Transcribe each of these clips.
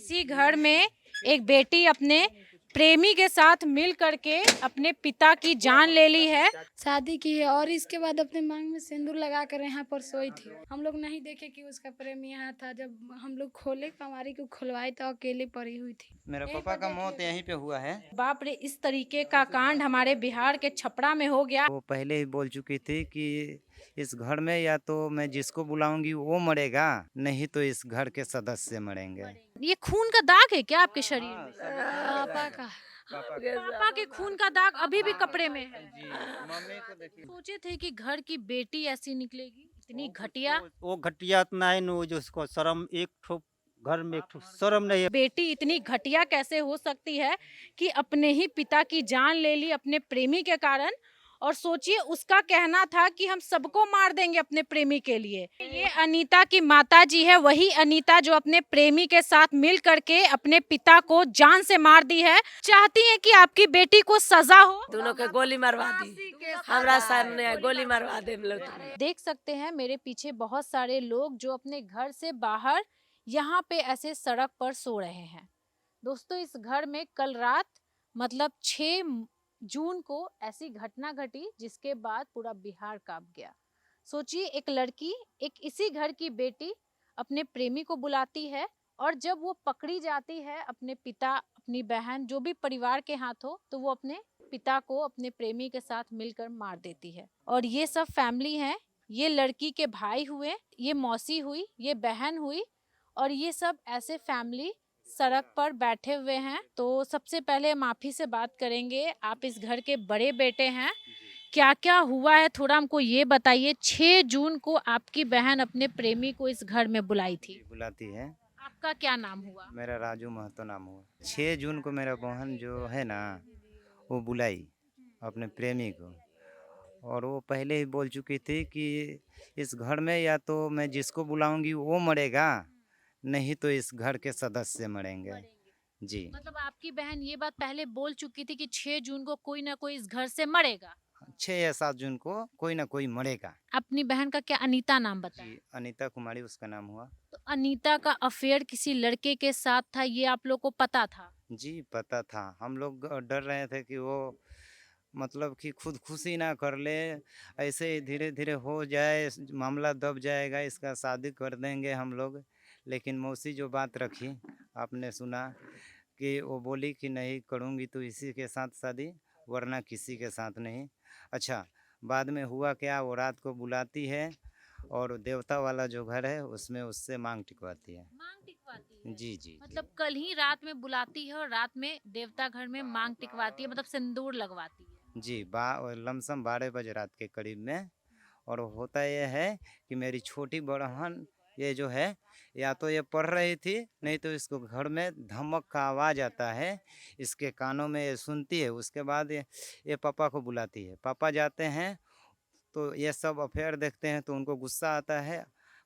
इसी घर में एक बेटी अपने प्रेमी के साथ मिल करके अपने पिता की जान ले ली है। शादी की है और इसके बाद अपने मांग में सिंदूर लगा कर यहाँ पर सोई थी। हम लोग नहीं देखे कि उसका प्रेमी यहाँ था। जब हम लोग खोले कमारी को खुलवाई तो अकेले पड़ी हुई थी। मेरे पापा का मौत यहीं पे हुआ है। बाप रे, इस तरीके का कांड हमारे बिहार के छपरा में हो गया। वो पहले ही बोल चुकी थी कि इस घर में या तो मैं जिसको बुलाऊंगी वो मरेगा, नहीं तो इस घर के सदस्य मरेंगे। ये खून का दाग है क्या आपके शरीर में? पापा का पापा के खून का दाग अभी भी कपड़े में है। जी, मम्मी को देखिए। सोचे थे कि घर की बेटी ऐसी निकलेगी, इतनी घटिया वो घटिया इतना है नो जो उसको शर्म एक ठो घर में एक ठो शर्म नहीं है। बेटी इतनी घटिया कैसे हो सकती है कि अपने ही पिता की जान ले ली अपने प्रेमी के कारण। और सोचिए, उसका कहना था कि हम सबको मार देंगे अपने प्रेमी के लिए। ये अनीता की माता जी है, वही अनीता जो अपने प्रेमी के साथ मिल करके अपने पिता को जान से मार दी है। चाहती है कि आपकी बेटी को सजा हो। दोनों के गोली मरवा दी, हमरा सामने गोली मरवा दे लोग। देख सकते हैं मेरे पीछे बहुत सारे लोग जो अपने घर से बाहर यहाँ पे ऐसे सड़क पर सो रहे हैं। दोस्तों, इस घर में कल रात मतलब 6 जून को ऐसी घटना घटी जिसके बाद पूरा बिहार कांप गया। सोचिए, एक लड़की, एक इसी घर की बेटी अपने प्रेमी को बुलाती है और जब वो पकड़ी जाती है अपने पिता, अपनी बहन, जो भी परिवार के हाथ हो, तो वो अपने पिता को अपने प्रेमी के साथ मिलकर मार देती है। और ये सब फैमिली है, ये लड़की के भाई हुए, ये मौसी हुई, ये बहन हुई, और ये सब ऐसे फैमिली सड़क पर बैठे हुए हैं। तो सबसे पहले माफी से बात करेंगे, आप इस घर के बड़े बेटे हैं, क्या क्या हुआ है थोड़ा हमको ये बताइए। 6 जून को आपकी बहन अपने प्रेमी को इस घर में बुलाई थी, बुलाती है। आपका क्या नाम हुआ? मेरा राजू महतो नाम हुआ। 6 जून को मेरा बहन जो है ना, वो बुलाई अपने प्रेमी को, और वो पहले ही बोल चुकी थी कि इस घर में या तो मैं जिसको बुलाऊंगी वो मरेगा, नहीं तो इस घर के सदस्य मरेंगे। जी, मतलब आपकी बहन ये बात पहले बोल चुकी थी कि 6 जून को कोई ना कोई इस घर से मरेगा। 6 या 7 जून को कोई ना कोई मरेगा। अपनी बहन का क्या अनीता नाम बताया? जी, अनीता कुमारी उसका नाम हुआ। तो अनीता का अफेयर किसी लड़के के साथ था, ये आप लोग को पता था? जी, पता था। हम लोग डर रहे थे कि वो मतलब कि खुदकुशी ना कर ले, ऐसे ही धीरे धीरे हो जाए, मामला दब जाएगा, इसका शादी कर देंगे हम लोग। लेकिन मौसी जो बात रखी, आपने सुना कि वो बोली कि नहीं करूँगी तो इसी के साथ शादी, वरना किसी के साथ नहीं। अच्छा, बाद में हुआ क्या, वो रात को बुलाती है और देवता वाला जो घर है उसमें उससे मांग टिकवाती है। मांग टिकवाती है? जी जी। मतलब कल ही रात में बुलाती है और रात में देवता घर में मांग टिकवाती है, मतलब सिंदूर लगवाती है। जी, लमसम 12 बजे रात के करीब में। और होता ये है कि मेरी छोटी बहन ये जो है, या तो ये पढ़ रही थी, नहीं तो इसको घर में धमक का आवाज़ आता है, इसके कानों में ये सुनती है। उसके बाद ये पापा को बुलाती है। पापा जाते हैं तो ये सब अफेयर देखते हैं तो उनको गुस्सा आता है।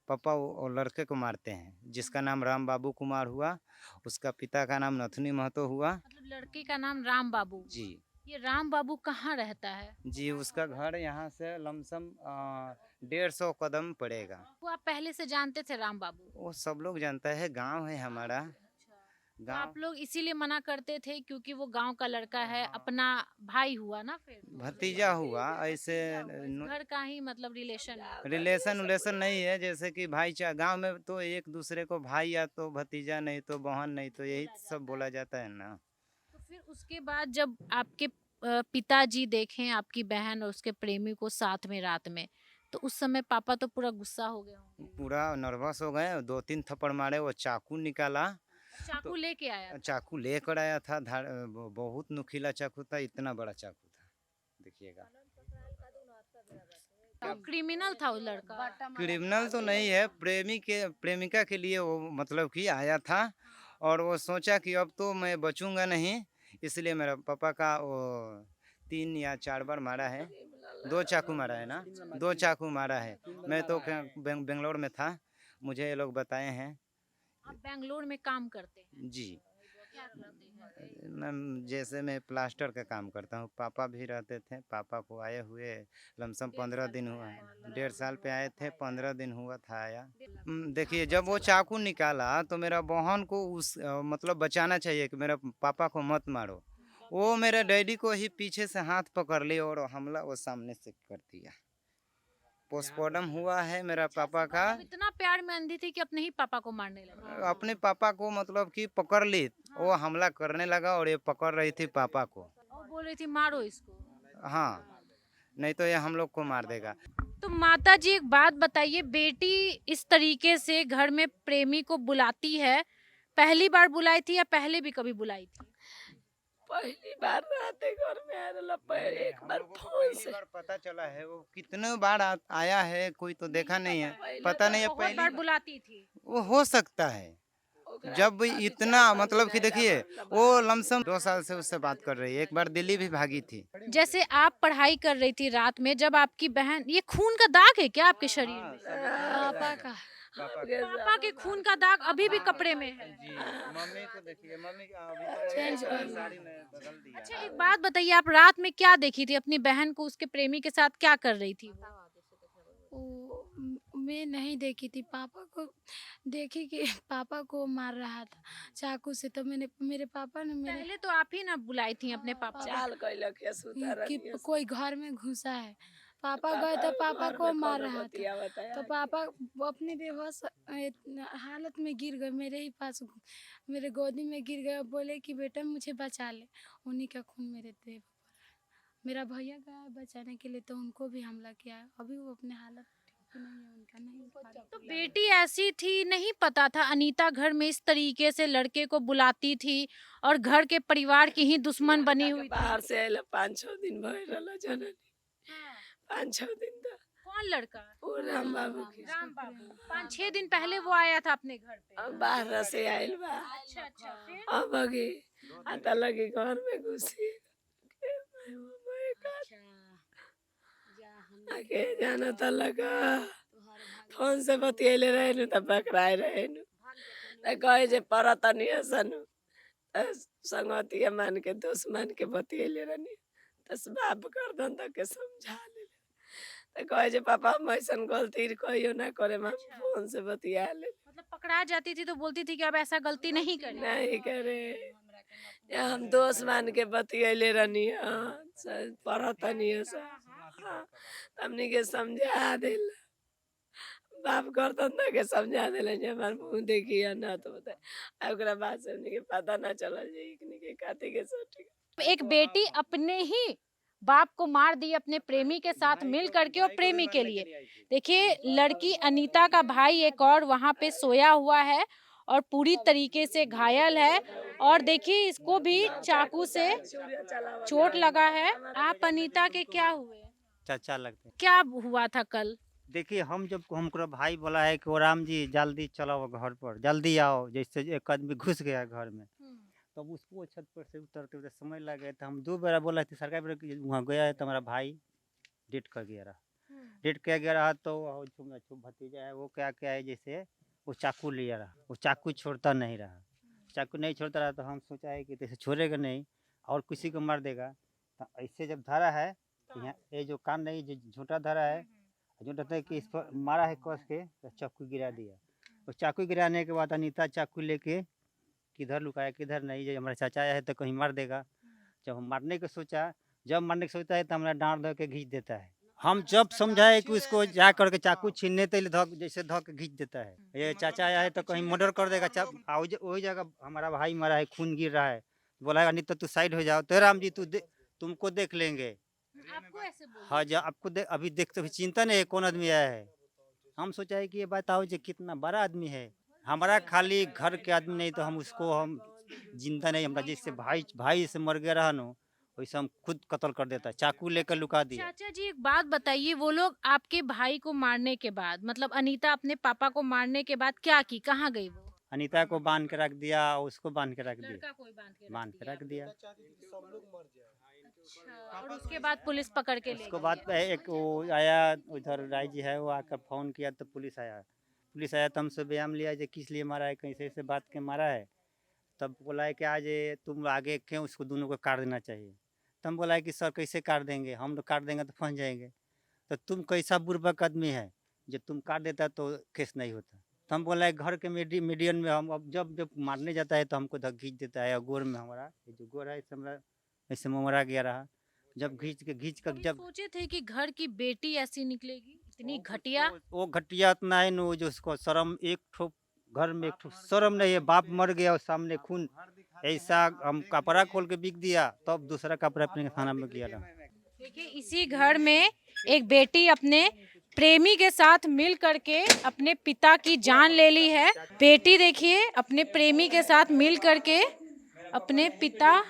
पापा वो लड़के को मारते हैं जिसका नाम राम बाबू कुमार हुआ, उसका पिता का नाम नथुनी महतो हुआ। मतलब लड़के का नाम राम बाबू हुआ। जी ये राम बाबू कहाँ रहता है? जी, उसका घर यहाँ से लमसम 150 कदम पड़ेगा। वो आप पहले से जानते थे राम बाबू? वो सब लोग जानता है, गांव है हमारा। तो गांव आप लोग इसीलिए मना करते थे क्योंकि वो गांव का लड़का है, अपना भाई हुआ ना, फिर भतीजा हुआ, ऐसे घर का ही मतलब रिलेशन है। रिलेशन उलेशन नहीं है। जैसे कि भाईचारा गांव में तो एक दूसरे को भाई या तो भतीजा, नहीं तो बहन, नहीं तो यही सब बोला जाता है ना। तो फिर उसके बाद जब आपके पिताजी देखें आपकी बहन और उसके प्रेमी को साथ में रात में, तो उस समय पापा तो पूरा गुस्सा हो गए होंगे। पूरा नर्वस हो गए, 2-3 थप्पड़ मारे। वो चाकू निकाला, चाकू लेके आया था? चाकू लेकर आया था। बहुत नुकीला चाकू था, इतना बड़ा चाकू था, देखिएगा। तो क्रिमिनल था वो लड़का? क्रिमिनल तो नहीं है, प्रेमिका के लिए वो मतलब कि आया था। और वो सोचा कि अब तो मैं बचूंगा नहीं, इसलिए मेरा पापा का वो 3 या 4 बार मारा है। 2 चाकू मारा है ना, 2 चाकू मारा है। मैं तो बेंगलोर में था, मुझे ये लोग बताए हैं। आप बैंगलोर में काम करते हैं? जी, क्या करते हैं? मैम जैसे मैं प्लास्टर का काम करता हूँ, पापा भी रहते थे, पापा को आए हुए लमसम 15 दिन हुआ है, 1.5 साल पे आए थे, 15 दिन हुआ था आया। देखिए जब वो चाकू निकाला तो मेरा बहन को मतलब बचाना चाहिए कि मेरा पापा को मत मारो, वो मेरे डैडी को ही पीछे से हाथ पकड़ ली और हमला वो सामने से कर दिया। पोस्टमार्टम हुआ है मेरा पापा का। मतलब इतना प्यार में अंधी थी कि अपने ही पापा को मारने लगी। अपने पापा को मतलब कि पकड़ ली, वो हमला करने लगा और ये पकड़ रही थी पापा को। और बोल रही थी मारो इसको। हाँ, नहीं तो ये हम लोग को मार देगा। तो माता जी एक बात बताइए, बेटी इस तरीके से घर में प्रेमी को बुलाती है, पहली बार बुलाई थी या पहले भी कभी बुलाई थी? पहली बार रहते घर में आ रहा एक बार हम लोगों को फोन पहली से बार पता चला है, वो कितने बार आया है कोई तो देखा नहीं है, पता नहीं है बहुत पहली बार बार। बुलाती थी। वो हो सकता है ओकरा जब अभी इतना 4-5 मतलब कि दिन देखिए आएगा, वो लमसम 2 साल से उससे बात कर रही है, एक बार दिल्ली भी भागी थी। जैसे आप पढ़ाई कर रही थी रात में, जब आपकी बहन, ये खून का दाग है क्या आपके शरीर में? पापा का पापा के खून का दाग अभी भी कपड़े में है। जी, मम्मी को देखिए, मम्मी का अभी तो चेंज कर ली। साड़ी में बदल दिया। अच्छा एक बात बताइए, आप रात में क्या देखी थी? अपनी बहन को उसके प्रेमी के साथ क्या कर रही थी वो? मैं नहीं देखी थी, पापा को देखी कि पापा को मार रहा था चाकू से, तो मैंने मेरे पापा ने मेरे पहले तो आप ही ना बुलाई थी अपने पापा को। चाल कैलक है सुता कि रही कोई घर में घुसा है, पापा गए तो पापा को मार रहा था, तो पापा वो अपने बेहोश हालत में गिर गए, मेरे ही पास मेरे गोदी में गिर गए, बोले कि बेटा मुझे बचा ले, उन्हीं का खून मेरे देह पर पड़ा। मेरा भैया गया है बचाने के लिए, तो उनको भी हमला किया है, अभी वो अपने हालत ठीक नहीं है, उनका नहीं फर्क। तो बेटी ऐसी थी, नहीं पता था अनीता घर में इस तरीके से लड़के को बुलाती थी और घर के परिवार की ही दुश्मन बनी हुई थी। बाहर से आयल 5-6 दिन भय रहा जननी, 5-6 दिन तक कौन लड़का? वो राम बाबू की राम बाबू। 5-6 दिन पहले वो आया था अपने घर पे। अब बाहर से आयल बा, अच्छा अच्छा, फिर? अब अगे आता लगी घर में घुसी आके जाना था लगा, फोन से बतियले रहे नु तब पकड़ाए रहे नु, त कहे जे परत नहीं सनु, संगतिया मान के दोस्त मान के बतियले रहनी, तस बाप कर दन तक के समझा ले, त कहे जे पापा हम ऐसन गलती कहियो ना करे, हम फोन से बतिया ले मतलब पकड़ा जाती थी तो बोलती थी कि अब ऐसा गलती नहीं करें। नहीं करे, या हम दोस्त मान के बतियले रहनी, परत नहीं सा हमनी के समझा दिल, बाप करतन ना के समझा दिले जे हमार मुंह देखिए ना तो बताए, आ ओकरा बाद से हमनी के पता ना चलल जे इकनी के काती के सोटी। एक बेटी अपने ही बाप को मार दी अपने प्रेमी के साथ मिल करके, और प्रेमी के लिए। देखिए लड़की अनीता का भाई एक और वहां पे सोया हुआ है और पूरी तरीके से घायल है, और देखिए इसको भी चाकू से चोट लगा है। आप अनीता के क्या हुए? चाचा लगते हैं। क्या हुआ था कल? देखिए हम जब हमको भाई बोला है कि वो राम जी जल्दी चलो घर पर, जल्दी आओ, जैसे एक आदमी घुस गया घर में, तब उसको छत पर से उतरते उतरते समय लग गया, तो हम 2 बार बोला थी सरकार वहाँ गया है तो हमारा भाई डेट कर गया रहा, डेट किया गया रहा, तो वो भतीजा है वो क्या क्या है, जैसे वो चाकू लिया रहा, वो चाकू छोड़ता नहीं रहा, चाकू नहीं छोड़ता रहा, तो हम सोचा है कि जैसे छोड़ेगा नहीं और किसी को मार देगा, तो ऐसे जब धरा है तो यहाँ ये जो कान नहीं जो झूठा धरा है, झूठा कि इस पर मारा है कस के, तो चाकू गिरा दिया, और चाकू गिराने के बाद अनीता चाकू लेके किधर लुकाया किधर नहीं, जब हमारा चाचा आया है तो कहीं मार देगा, जब हम मारने को सोचा, जब मारने को सोचता है तो हमारा डांट धो के घींच देता है, हम जब समझाए कि उसको जा करके चाकू छीनने तो धक जैसे धक घींच देता है, ये चाचा आया है तो कहीं मर्डर कर देगा, वही जगह हमारा भाई मरा है, खून गिर रहा है, बोला नहीं तो तू साइड हो जाओ, तो राम जी तुमको देख लेंगे। आपको ऐसे बोला? हाँ जब आपको अभी देख तो चिंता नहीं है कौन आदमी आया है, हम सोचा है कि ये बताओ जो कितना बड़ा आदमी है, हमारा खाली घर के आदमी नहीं तो हम उसको हम जिंदा नहीं, हमारा जैसे भाई से मर गया रहा नो, वैसे हम खुद कत्ल कर देता, चाकू लेकर लुका दिया। चाचा जी एक बात बताइए, वो लोग आपके भाई को मारने के बाद, मतलब अनीता अपने पापा को मारने के बाद क्या की, कहाँ गई वो? अनीता को बांध के रख दिया, उसको बांध के रख दिया, लड़का कोई बांध के रख दिया। अच्छा, और उसके बाद पुलिस पकड़ के ले उसके गई। बाद एक वो आया उधर राय जी है, वो आकर फोन किया तो पुलिस आया तो हमसे बयान लिया जो किस लिए मारा है, कैसे ऐसे बात के मारा है, तब बोला है कि आज तुम आगे क्यों उसको दोनों को काट देना चाहिए। तो हम बोला है कि सर कैसे काट देंगे, हम लोग काट देंगे तो फंस जाएंगे। तो तुम कैसा बुर्बक आदमी है जो तुम काट देता तो केस नहीं होता। तो हम बोला है घर के मीडियन में हम अब जब जब मारने जाता है तो हमको खींच देता है, और गोर में हमारा ये जो गोर है इसे हमारा ऐसे ममरा गया रहा। जब खींच कर कभी जब सोचे थे कि घर की बेटी ऐसी निकलेगी, इतनी घटिया? वो घटिया उतना है न, वो जो उसको शर्म एक ठो घर में एक ठो शर्म नहीं है, बाप मर गया और सामने खून, ऐसा हम कपड़ा खोल के बिक दिया तब दूसरा कपड़ा अपने थाना में गया रहा। देखिए इसी घर में एक बेटी अपने प्रेमी के साथ मिल करके अपने पिता की जान ले ली है। बेटी देखिए अपने प्रेमी के साथ मिल करके अपने पिता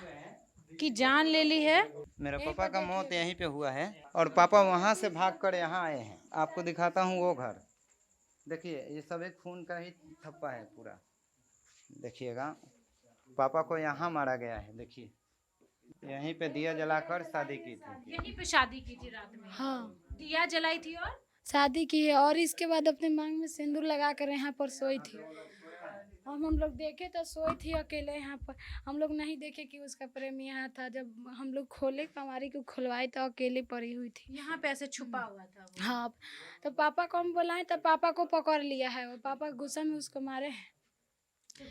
की जान ले ली है। मेरे पापा का मौत यहीं पे हुआ है और पापा वहाँ से भागकर यहाँ आए हैं। आपको दिखाता हूँ वो घर, देखिए ये सब एक खून का ही थप्पा है पूरा, देखिएगा। पापा को यहाँ मारा गया है, देखिए यहीं पे दिया जलाकर शादी की थी। यहीं पे शादी की थी रात में? हाँ, दिया जलाई थी और शादी की है और इसके बाद अपने मांग में सिंदूर लगा कर यहाँ पर सोई थी। हम लोग देखे तो सोई थी अकेले यहाँ पर, हम लोग नहीं देखे कि उसका प्रेमी यहाँ था। जब हम लोग खोले कमारी को खुलवाए तो अकेले पड़ी हुई थी। यहाँ पे ऐसे छुपा हुआ था वो। हाँ, तो पापा को हम बुलाए तो पापा को पकड़ लिया है और पापा गुस्सा में उसको मारे हैं।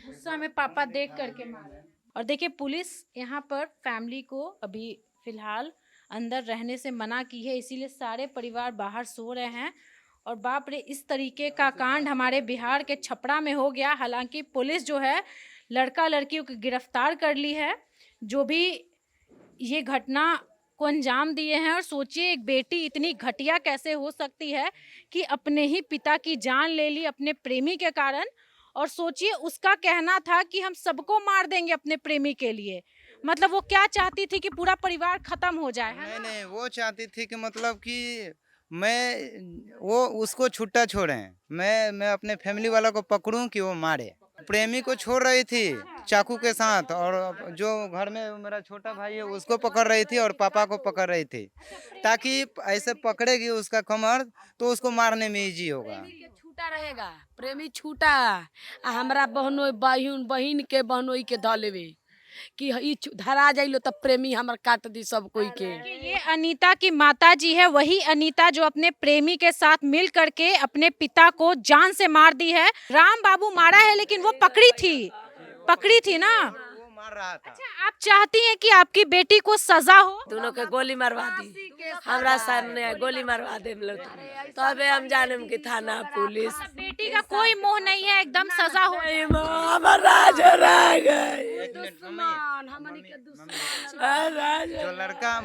गुस्सा में पापा देख करके मारा। और देखिए पुलिस यहाँ पर फैमिली को अभी फिलहाल अंदर रहने से मना की है, इसीलिए सारे परिवार बाहर सो रहे हैं। और बाप रे, इस तरीके का कांड हमारे बिहार के छपरा में हो गया। हालांकि पुलिस जो है लड़का लड़कियों को गिरफ्तार कर ली है जो भी ये घटना को अंजाम दिए हैं। और सोचिए एक बेटी इतनी घटिया कैसे हो सकती है कि अपने ही पिता की जान ले ली अपने प्रेमी के कारण। और सोचिए उसका कहना था कि हम सबको मार देंगे अपने प्रेमी के लिए। मतलब वो क्या चाहती थी कि पूरा परिवार खत्म हो जाए, है नहीं ना? नहीं, वो चाहती थी कि मतलब कि वो उसको छुट्टा छोड़ें, मैं अपने फैमिली वाला को पकड़ूं कि वो मारे। प्रेमी को छोड़ रही थी चाकू के साथ, और जो घर में मेरा छोटा भाई है उसको पकड़ रही थी और पापा को पकड़ रही थी, ताकि ऐसे पकड़ेगी उसका कमर तो उसको मारने में इजी होगा। प्रेमी के छूटा रहेगा, प्रेमी छूटा आ हमरा बहनोई बहिन के बहनोई के ध लेवे कि ई धरा जाइलो तब प्रेमी हमर काट दी सब कोई के। ये अनीता की माता जी है, वही अनीता जो अपने प्रेमी के साथ मिल करके अपने पिता को जान से मार दी है। राम बाबू मारा है लेकिन वो पकड़ी थी ना। वो मार रहा था। अच्छा, आप चाहती हैं कि आपकी बेटी को सजा हो? दोनों के गोली मरवा दी, हमरा सामने गोली मरवा दे तबे हम जाने कि थाना पुलिस। बेटी का कोई मोह नहीं है, एकदम सजा हो। जो लड़का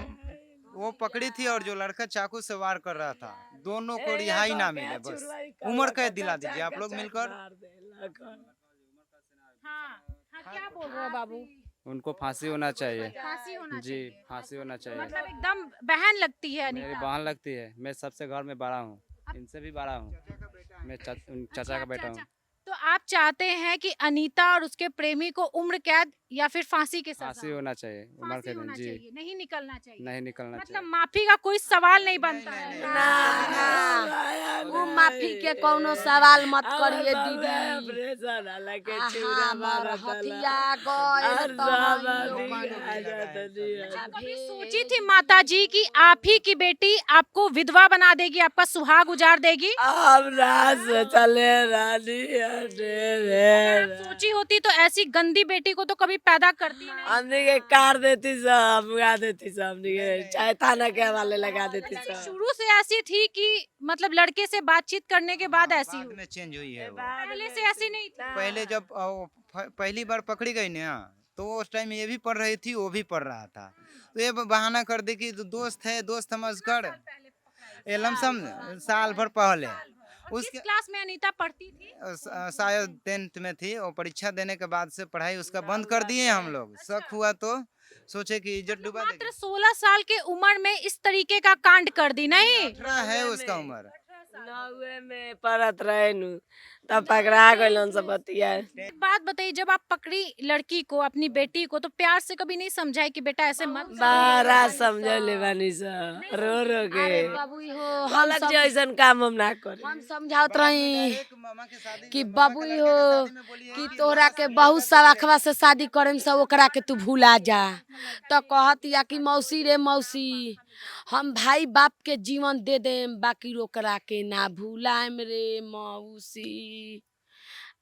वो पकड़ी थी और जो लड़का चाकू से वार कर रहा था, दोनों को रिहाई ना मिले, बस उम्र कैद दिला दीजिए आप लोग मिलकर। हाँ, क्या बोल रहे हो बाबू? उनको फांसी होना चाहिए। फांसी होना जी, चाहिए। फांसी होना चाहिए। मतलब एकदम बहन लगती है मेरी अनीता। बहन लगती है, मैं सबसे घर में बड़ा हूँ, इनसे भी बड़ा हूँ, मैं चाचा का बेटा हूँ। तो आप चाहते हैं कि अनीता और उसके प्रेमी को उम्र कैद या फिर फांसी के साथ फांसी होना चाहिए, उम्र फांसी कैद होना जी, चाहिए, नहीं निकलना चाहिए। नहीं निकलना मतलब चाहिए। माफी का कोई सवाल नहीं बनता है। वो माफी के कोनो सवाल मत करिए दीदी। कभी सोची थी माता जी कि आप ही की बेटी आपको विधवा बना देगी, आपका सुहाग उजाड़ देगी? चले रानी अगर आप सोची होती तो ऐसी गंदी बेटी को तो कभी पैदा करती नहीं। हमने के कार देती सब उड़ा देती सब, हमने के चाहे थाना के हवाले लगा देती मतलब सब। शुरू से ऐसी थी कि मतलब लड़के से बातचीत करने के बाद ऐसी बाद हुई? में चेंज हुई है वो। पहले से ऐसी नहीं थी? पहले जब पहली बार पकड़ी गई ना, तो वो उस टाइम ये भी पढ़ रही थी, वो भी पढ़ रहा था, तो ये बहाना कर दी कि दोस्त है, दोस्त समझकर ये लमसम साल भर पहले। किस उसके क्लास में अनीता पढ़ती थी? शायद 10th में थी, और परीक्षा देने के बाद से पढ़ाई उसका बंद कर दिए हम लोग। शक हुआ तो सोचे कि इज्जत डुबा मात्र देंगे। 16 साल के उम्र में इस तरीके का कांड कर दी नहीं? 18 है उसका उम्र, नौवे में परत रहे नु तब पकड़ा गइलन सब बतिया। एक बात बताइए, जब आप पकड़ी लड़की को, अपनी बेटी को, तो प्यार से कभी नहीं समझाई कि बेटा ऐसे मत कर? बारा समझले बानी सा रो रो के अरे बाबू हो हम अलग जैसन काम हम ना करे। हम समझावत रही कि मामा बाबू के हो शादी में बोलिए कि कि तोरा के बहुत सवाखवा से शादी करेम से ओकरा के तू भूला जा। तो कहत या कि मौसी रे मौसी हम भाई बाप के जीवन दे देम बाकी ओकरा के ना भूलाएम रे मौसी।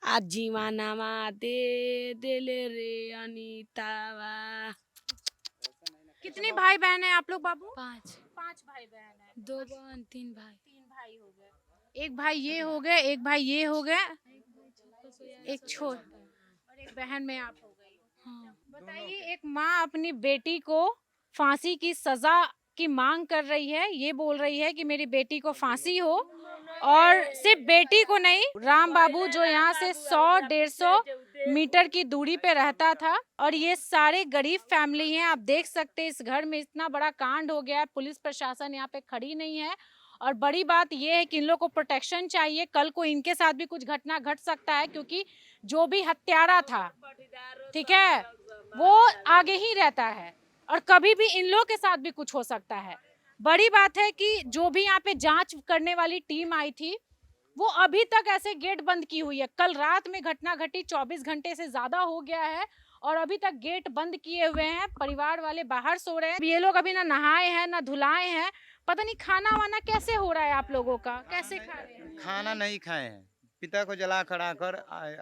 आ जीवानामा दे देले रे अनीतावा। कितने भाई बहन हैं आप लोग बाबू? 5 भाई बहन हैं। 2 बहन 3 भाई। 3 भाई हो गए, एक भाई ये हो गए, एक भाई ये हो गए, एक छोट और एक बहन में आप हो गई। हाँ बताइए, एक माँ अपनी बेटी को फांसी की सजा की मांग कर रही है, ये बोल रही है कि मेरी बेटी को फांसी हो, और सिर्फ बेटी को नहीं, राम बाबू जो यहाँ से 100-150 मीटर की दूरी पे रहता था, और ये सारे गरीब फैमिली हैं। आप देख सकते हैं इस घर में इतना बड़ा कांड हो गया है, पुलिस प्रशासन यहाँ पे खड़ी नहीं है, और बड़ी बात ये है कि इन लोग को प्रोटेक्शन चाहिए। कल को इनके साथ भी कुछ घटना घट सकता है, क्योंकि जो भी हत्यारा था, ठीक है, वो आगे ही रहता है, और कभी भी इन लोग के साथ भी कुछ हो सकता है। बड़ी बात है कि जो भी यहाँ पे जांच करने वाली टीम आई थी, वो अभी तक ऐसे गेट बंद की हुई है। कल रात में घटना घटी, 24 घंटे से ज्यादा हो गया है, और अभी तक गेट बंद किए हुए हैं। परिवार वाले बाहर सो रहे हैं, ये लोग अभी ना नहाए हैं ना धुलाए हैं। पता नहीं खाना वाना कैसे हो रहा है आप लोगों का, कैसे खा रहे हैं? खाना नहीं खाए हैं। पिता को जला खड़ा कर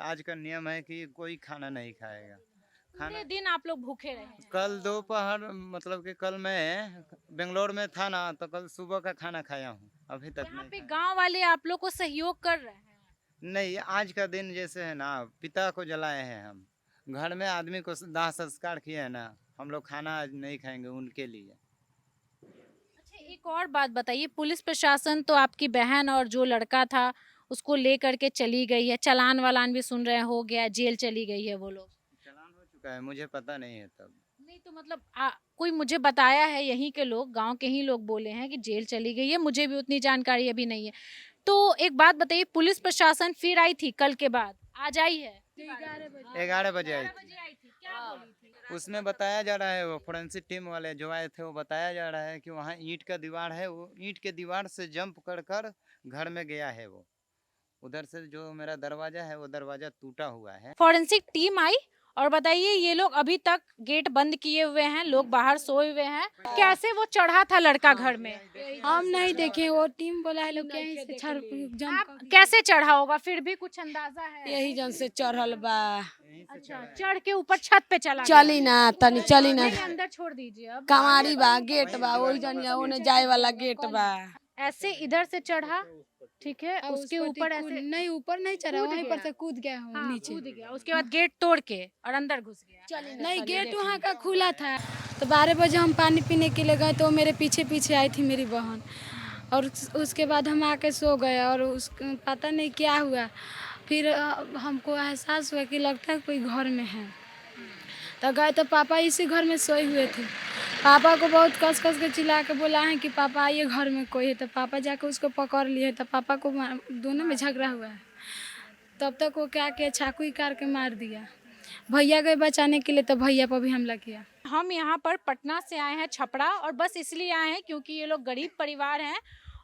आज का नियम है कि कोई खाना नहीं खाएगा। पूरे दिन आप लोग भूखे रहे हैं। कल दोपहर मतलब कि कल मैं बेंगलोर में था ना, तो कल सुबह का खाना खाया हूँ, अभी तक यहाँ नहीं पे खाया। गांव वाले आप लोग को सहयोग कर रहे हैं। नहीं, आज का दिन जैसे है ना, पिता को जलाए हैं हम, घर में आदमी को दाह संस्कार किए हैं ना, हम लोग खाना आज नहीं खाएंगे उनके लिए। अच्छा, एक और बात बताइए, पुलिस प्रशासन तो आपकी बहन और जो लड़का था उसको लेकर के चली गई है, चालान वालान भी सुन रहे हैं हो गया, जेल चली गई है वो लोग। चालान हो चुका है, मुझे पता नहीं है तब। नहीं तो मतलब कोई मुझे बताया है, यहीं के लोग, गांव के ही लोग बोले हैं कि जेल चली गई है, मुझे भी उतनी जानकारी अभी नहीं है। तो एक बात बताइए, पुलिस प्रशासन फिर आई थी कल के बाद, आज आई है? 11 बजे आई थी। आई थी, क्या बोली थी? उसमें बताया जा रहा है, वो फोरेंसिक टीम वाले जो आए थे, वो बताया जा रहा है कि वहाँ ईंट का दीवार है, वो ईंट के दीवार से जंप कर कर घर में गया है। वो उधर से जो मेरा दरवाजा है, वो दरवाजा टूटा हुआ है। फॉरेंसिक टीम आई, और बताइए ये लोग अभी तक गेट बंद किए हुए हैं, लोग बाहर सोए हुए हैं। कैसे वो चढ़ा था लड़का घर में? हम नहीं देखे, वो टीम बोला है लोग यहीं से जंप आप कैसे चढ़ा होगा, फिर भी कुछ अंदाजा है? यही जन से चढ़ल बा। अच्छा, चढ़ के ऊपर छत पे चला चली ना तनी चली ना, नहीं, अंदर छोड़ दीजिए अब। कमारी बा गेट बा, वही जनिया ओने जाए वाला गेट बा। ऐसे इधर से चढ़ा, ठीक है, और उसके उस पर ऊपर कूद- ऐसे नहीं ऊपर नहीं चढ़ा, कूद वहीं पर गया। से कूद गया हूँ हाँ, नीचे। कूद गया, उसके बाद गेट तोड़ के और अंदर घुस गया। नहीं गेट वहाँ का खुला था, तो 12 बजे हम पानी पीने के लिए गए तो मेरे पीछे पीछे आई थी मेरी बहन, और उसके बाद हम आके सो गए, और उस पता नहीं क्या हुआ, फिर हमको एहसास हुआ कि लगता है कोई घर में है, तो गए तो पापा इसी घर में सोए हुए थे। पापा को बहुत कस कस के चिल्ला के बोला है कि पापा आइए घर में कोई है, तो पापा जाके उसको पकड़ लिए, तो पापा को दोनों में झगड़ा हुआ है। तब तक वो क्या किया, चाकू काट के मार दिया। भैया गए बचाने के लिए, तो भैया पर भी हमला किया। हम यहाँ पर पटना से आए हैं, छपरा, और बस इसलिए आए हैं क्योंकि ये लोग गरीब परिवार हैं,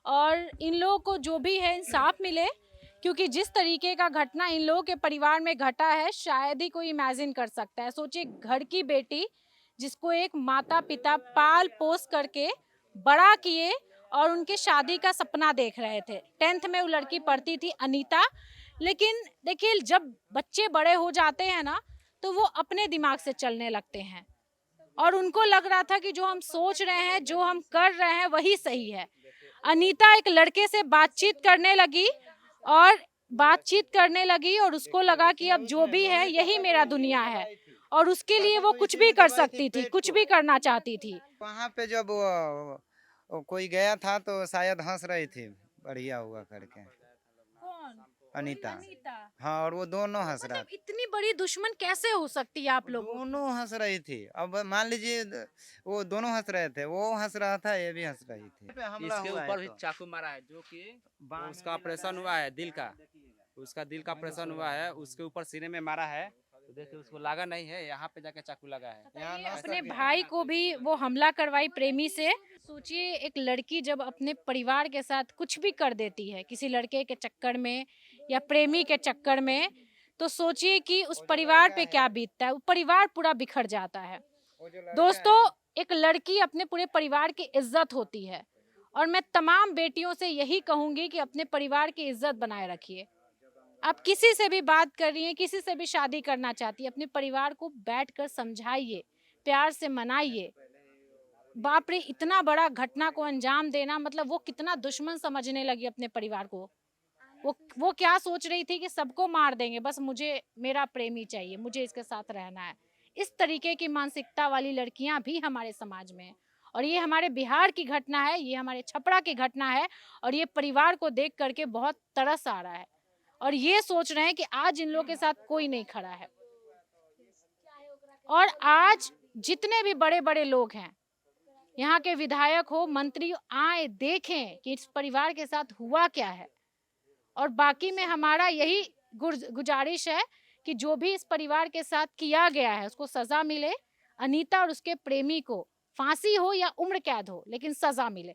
और इन लोगों को जो भी है इंसाफ मिले, क्योंकि जिस तरीके का घटना इन लोगों के परिवार में घटा है, शायद ही कोई इमेजिन कर सकता है। सोचिए, घर की बेटी जिसको एक माता पिता पाल पोस करके बड़ा किए, और उनके शादी का सपना देख रहे थे। 10th में वो लड़की पढ़ती थी, अनीता। लेकिन देखिए, जब बच्चे बड़े हो जाते हैं ना, तो वो अपने दिमाग से चलने लगते हैं, और उनको लग रहा था कि जो हम सोच रहे हैं, जो हम कर रहे हैं, वही सही है। अनीता एक लड़के से बातचीत करने लगी, और उसको लगा कि अब जो भी है यही मेरा दुनिया है, और उसके लिए वो कुछ भी कर सकती थी, कुछ भी करना चाहती थी। वहाँ पे जब वो कोई गया था तो शायद हंस रही थी, बढ़िया हुआ करके। कौन? अनीता। अनीता। हाँ, और वो दोनों हंस रहा मतलब इतनी बड़ी दुश्मन कैसे हो सकती है आप लोगों? दोनों हंस रही थी। अब मान लीजिए वो दोनों हंस रहे थे, वो हंस रहा था, ये भी हंस रही थी। पे हमला इसके हुआ है ऊपर भी तो चाकू मारा है, जो कि बांह उसका में भी ऑपरेशन लगाया हुआ है दिल का। देखिएगा। उसका दिल का ऑपरेशन हुआ है, उसके ऊपर सीने में मारा है। तो देखिए उसको लगा नहीं है, यहाँ पे जाके चाकू लगा है। यहाँ बताइए, नस अपने भी- भाई को भी वो हमला करवाई प्रेमी से। सोचिए, एक लड़की जब अपने परिवार के साथ कुछ भी कर देती है किसी लड़के के चक्कर में या प्रेमी के चक्कर में, तो सोचिए कि उस वो जो परिवार लड़का पे क्या है, बीतता है। वो परिवार पूरा बिखर जाता है। वो जो लड़का दोस्तों, है, एक लड़की अपने पूरे परिवार की इज्जत होती है, और मैं तमाम बेटियों से यही कहूंगी कि अपने परिवार की इज्जत बनाए रखिए। आप किसी से भी बात कर रही हैं, किसी से भी शादी करना चाहती है, अपने परिवार को बैठकर समझाइए, प्यार से मनाइए। बाप रे, इतना बड़ा घटना को अंजाम देना, मतलब वो कितना दुश्मन समझने लगी अपने परिवार को। वो क्या सोच रही थी कि सबको मार देंगे, बस मुझे मेरा प्रेमी चाहिए, मुझे इसके साथ रहना है। इस तरीके की मानसिकता वाली लड़कियां भी हमारे समाज में हैं। और ये हमारे बिहार की घटना है, ये हमारे छपरा की घटना है, और ये परिवार को देख करके बहुत तरस आ रहा है, और ये सोच रहे हैं कि आज इन लोगों के साथ कोई नहीं खड़ा है। और आज जितने भी बड़े बड़े लोग हैं, यहाँ के विधायक हो, मंत्री हो, आए देखें कि इस परिवार के साथ हुआ क्या है। और बाकी में हमारा यही गुजारिश है कि जो भी इस परिवार के साथ किया गया है उसको सजा मिले। अनीता और उसके प्रेमी को फांसी हो या उम्र कैद हो, लेकिन सजा मिले।